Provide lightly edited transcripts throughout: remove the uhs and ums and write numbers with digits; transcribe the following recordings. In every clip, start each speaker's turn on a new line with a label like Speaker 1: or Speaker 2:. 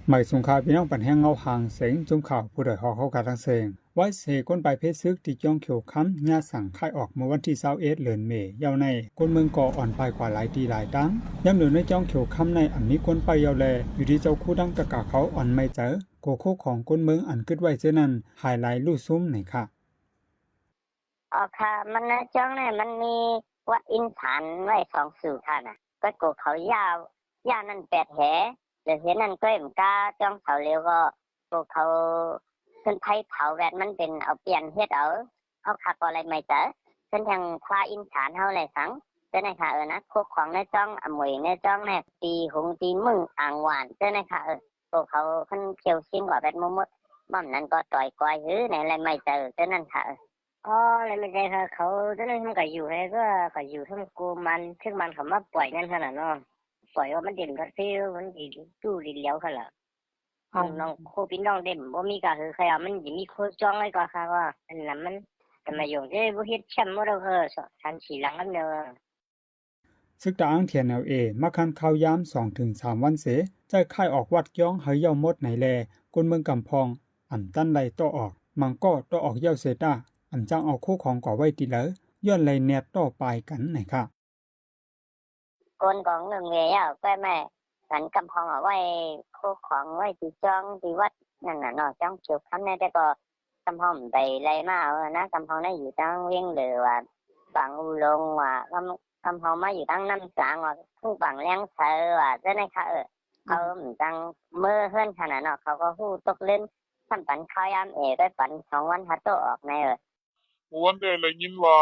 Speaker 1: หมายสงครามพี่น้องปันแห้งเงาหางเสียงจุ่มข่าวผู้ใดหอกเขาการทั้งเสียงไว้เสก้นไปเพชรซึกที่จ้องเขียวค้ำญาสั่งค่ายออกเมื่อวันที่21เดือนเมษายนในก้นเมืองก่ออ่อนไปกว่าหลายตีหลายตั้งย่ำเหลือในจ้องเขียวค้ำในอันนี้ก้นไปยาวแลอยู่ที่เจ้าคู่ดังตะกาเขาอ่อนไม่เจอโกโคของก้นเมืองอันกึดไว้เจนั้นหายไหลลู่ซุ้มไหนค่ะ
Speaker 2: ค่ะมันนะจ้องเนี่ยมันมีวัดอินฐานไว้2สู่ค่ะน่ะก็โกเขายาวนั่น8แหหรือเห็นนั่นก็เอ็มกาจ้องเสาเร็วก็โกเขาขึ้นไผเผาแวดมันเป็นเอาเปลี่ยนเฮ็ดเอาคักอะไรไม่เจอขึ้นทางควาอินฐานเฮาเลยสังเจ้าในค่ะนะพวกของในจ้องอมวยในจ้องแน่ตีหงตีมึงอ่างหวานเจ้าในค่ะโกเขาขึ้นเขียวซิมกว่าแวดมดม่อมนั้นก็ต่อยก้อยหื้อในอะไรไม่เจอเจ้านั่นค่ะแล้วไม่ได้ค่ะเขาตอนนั้นมันก็อยู่ให้ก็อยู่ทั้งกูมันซึ่งมันเขามาปล่อยนั่นขนาดเนาะปล่อยว่ามันเด่นก็ซิวมันดิตู้ดินเหลียวขนาดน้องโคพี่น้องเด่นบ่มีก็คือใครมันสิมีโคจ้องไว้ก็ค่ะว่าอันนั้นมันแต่มาอยู่ที่บ่เฮ็ดแชมป์บ่ได้ทันสีหลังกันเด้อ
Speaker 1: ซึกตาอังเทียนเอลเอมาคันข้าวยาม2-3วันเสใจค่ายออกวัดย้องเฮยเย่าหมดไหนแลก้นเมืองกำพองอันตั้นไลต่อออกมังก็ต่อออกเย่าเซตาอันจังเอาคู่ของก่อไว้ติเหลอย้อนไหลแนตต่อไปกันไหนค่ะ
Speaker 2: คนของหนึ่งเวยก็แม่สันกำพองเอาไว้โคของไว้ที่จ้องที่วัดนั่นน่ะเนาะจ้องเกี่ยวคำในแต่ก็กำพองไปไล่มานะกำพองได้อยู่ตั้งเวียงหรือว่าฝั่งอุลงว่าคำพองมาอยู่ตั้งน้ำสางว่าผู้ฝั่งเลี้ยงเสือว่าเจ้าในค่ะเขาจังเมื่อเฮือนขนาดเนาะเขาก็ฮู้ตกเล่นทำปันข้าวยามได้ปัน2 วันฮัตโตออกใน
Speaker 3: วันเดอะไรยินว่า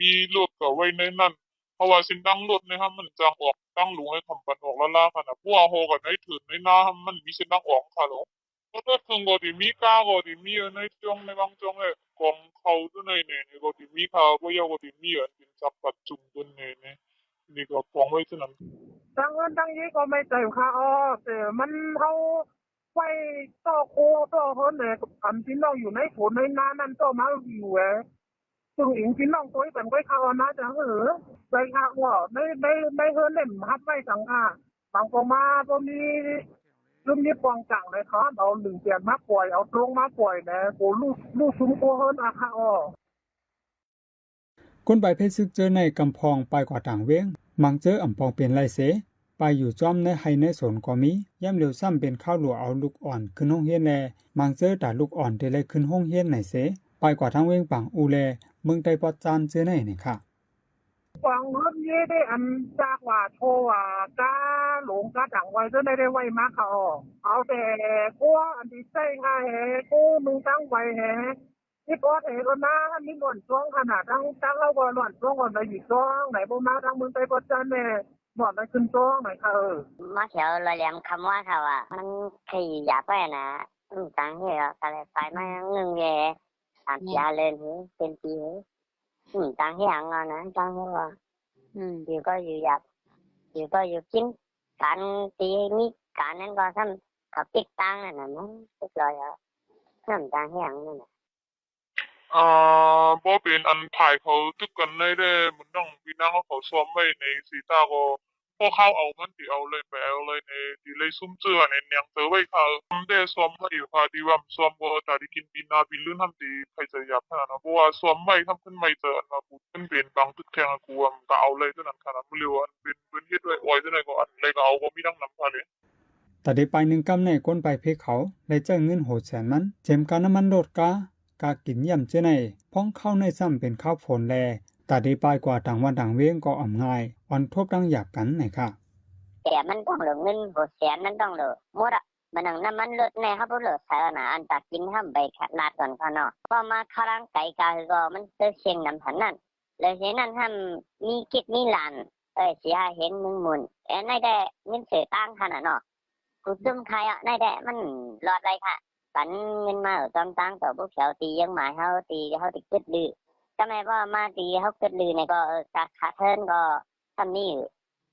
Speaker 3: มีรถก็ไว้ในนั้นเพราะว่าสินดังรถนะครับมันจางออกตั้งหลวงให้ทำปันออกละล่าขนาดพวกโฮกันในถือในหน้ามันมีสินดังออกค่ะหรอก็ถ้าถึงก็ดีมีก้าก็ดีมีในจงในบางจงเลยกองเขาตัวในเนี่ยก็ดีมีข่าวก็ยาวก็ดีมีอันเป็นจับปัดจุ่มตัวเนี่ยนี่ก็กองไว้ที่นั้น
Speaker 4: ตั้งเงินตั้งยี่ก็ไม่เต็มค่ะแต่มันเขาไว้ต่อโคต่อเฮิรนเนี่ยอันพี่น้องอยู่ในฝนในน้ำนั่นต่อมาอยู่ซึ่งอิงพี่น้องตัวเป็นก้อยข้าวนะจังใจข้าวว่าในเฮิรนเนี่ยฮับไม่สังอาบางปมาก็มีเรื่องนี้ปองจังเลยครับเอาหนึ่งเปลี่ยนมาปล่อยเอาตรงมาปล่อยนะโอ้ลูกซุ้มโคเฮิรนอาคา
Speaker 1: ก้นไปเพชรซึกเจอในกำพองไปกว่าต่างเวียงมังเจออ่ำปองเป็นไรเสไปอยู่จ้อมในไฮในสนก็มีย่ำเร็วซ้ำเป็นข้าวหลัวเอาลูกอ่อนขึ้นห้องเฮียนแลมังเจอแต่ลูกอ่อนได้เลยขึ้นห้องเฮียนไหนเสไปกว่าทางเวียงปังอูแลเมืองไตปอดจานเจอไหนนี่ค่ะ
Speaker 4: ฟังเรื่องนี้ได้อันจากว่าโชว่ากาหลงกาดังไว้จะได้ไว้มากเขาเอาแต่กูอันที่ใช่ไงกูมึงตั้งไว้ที่พอเอกนะมีหนวนช่วงขนาดตั้งเราก็หนวนช่วงก่อนไปอยู่ช่วงไหนบ่มาทางมึงไปปอจันแม่หนวนไปขึ้นช่วงไหนค่ะ
Speaker 2: มาแถวลอยแหลมคำว่าเขามันขี่อยากไปนะตังเหี้ยอะไรไปมาหนึ่งเย่3-4 เลยเป็นปีตังเหี้ยงนะตังเหี้ยอยู่ก็อยู่อยากอยู่ก็อยู่กินการตีมีการนั้นก็ทำขับปิกตังนั่นน่ะมั้งปิกลอยน้ำตังเหี้ยงนั่นน่ะ
Speaker 3: บ่เป็นอันถ่ายเขาตึกกันได้มันต้องพี่น้องเขาซ้อมไว้ในสีตาก็พอเข้าเอามันที่เอาเลยไปเอาเลยในที่เลยซุ่มเจือในเนียงเจอไว้ค่ะได้ซ้อมไว้อยู่ค่ะที่ว่าซ้อมก็ตาที่กินปีนาปีลื่นทำดีใครจะอยากขนาดนั้นเพราะว่าซ้อมไว้ทำขึ้นไม่เจออันมาพูดเป็นบางตึกแข่งกูก็เอาเลยเท่านั้นค่ะมันเร็วอันเป็นเฮ็ดไว้อ้อยเท่านั้นก็อันเลยก็เอาก็มีทั้งน้ำค่ะเลย
Speaker 1: แต่ได้ไปหนึ่งกำในก้นไปเพเขาเลยเจ้าเงินโหดแสนมันเจมการน้ำมันโดดกากินย่ำเจไหนพ้องเข้าในซ้ำเป็นข้าวฝนแลแต่ได้ไปกว่าต่างวันต่างเวียงก็อ่ำง่ายอ่อนทบดังอยากกันไหนค่ะ
Speaker 2: แต่มันต้องเหลือเงิน600,000มันต้องเหลือหมดมันนั่งน้ำมันลดแน่ครับบ่เหลือเสือนะอันตัดกินห้ามไปขนาดก่อนเขาเนาะพอมาครั้งไก่กาก็มันเจอเชียงน้ำพันนั่นเลยเห็นนั่นห้ามมีกิจมีหลานเสียเห็นมึงหมุนในได้เงินเสือตั้งขนาดเนาะกูซึมใครในได้มันรอดไรค่ะปันเงินมาจอมตั้งต่อพวกเขียวตียังหมายเขาตีกึดลือก็แม่ว่ามาตีเขากึดลือเนี่ยก็ขาเทินก็ทำนี่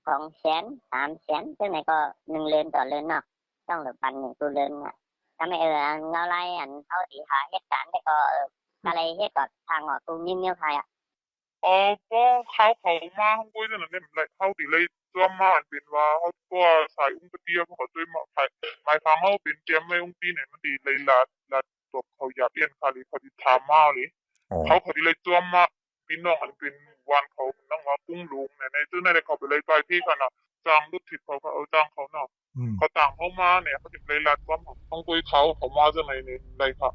Speaker 2: 200,000 300,000ซึ่งไหนก็1 เรือนต่อเรือนเนาะต้องเหลือปัน1ตัวเรือนอ่ะถ้าไม่เงาไรอันเขาตีหาเหตุการณ์แต่ก็อะไรเหตุก็ทางออกตรงนิ้วใคร
Speaker 3: ก็เขามาห้องกุ้ยนั่นแหละเนี่ยเขาตีเลย จ้วมมาอันเป็นว่าเขาก็สายอุ้งกระเทียมเขาด้วยมาหมายฟังเขาเป็นเกมไม่อุ้งตีเนี่ยมันดีเลยลัดตัวเขาอยากเรียนคาลิเขาที่ถามมาเลย
Speaker 5: อ๋อ
Speaker 3: เขาที่เลยจ้วมมาพี่น้องอันเป็นวันเขาต้องมากุ้งลุงเนี่ยในซึ่งในเขาไปเลยไปที่กันนะจ้างรถถิบเขาก็เอาจ้างเขาเนาะ
Speaker 5: อืม
Speaker 3: เขาต่างเขามาเนี่ยเขาถึงเลยลัดว่าของตัวเขามาจากไหนในไรครับ